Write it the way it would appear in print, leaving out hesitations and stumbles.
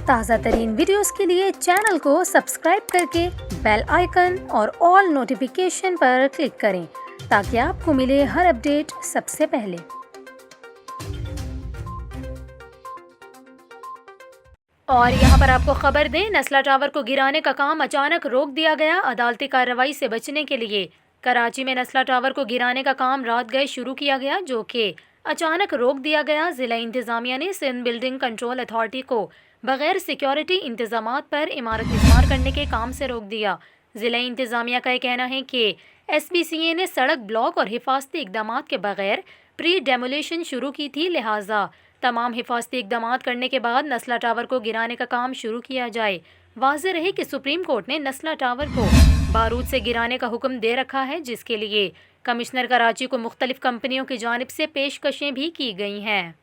ताज़ा तरीन वीडियोस के लिए चैनल को सब्सक्राइब करके बेल आइकन और ऑल नोटिफिकेशन पर क्लिक करें ताकि आपको मिले हर अपडेट सबसे पहले। और यहाँ पर आपको खबर दें, नस्ला टावर को गिराने का काम अचानक रोक दिया गया अदालती कार्रवाई से बचने के लिए। कराची में नस्ला टावर को गिराने का काम रात गए शुरू किया गया, जो कि अचानक रोक दिया गया। ज़िला इंतज़ामिया ने सिंध बिल्डिंग कंट्रोल अथॉरिटी को बगैर सिक्योरिटी इंतजामात पर इमारत इस्मार करने के काम से रोक दिया। ज़िला इंतज़ामिया का कहना है कि SPCA ने सड़क ब्लॉक और हिफाजती इकदाम के बगैर प्री डेमोलेशन शुरू की थी, लिहाजा तमाम हिफाजती इकदाम करने के बाद नस्ला टावर को गिराने का काम शुरू किया जाए। वाज़ेह रहे कि सुप्रीम कोर्ट ने नस्ला टावर को बारूद से गिराने का हुक्म दे रखा है, जिसके लिए कमिश्नर कराची को मुख्तलिफ कंपनियों की जानिब से पेशकशें भी की गई हैं।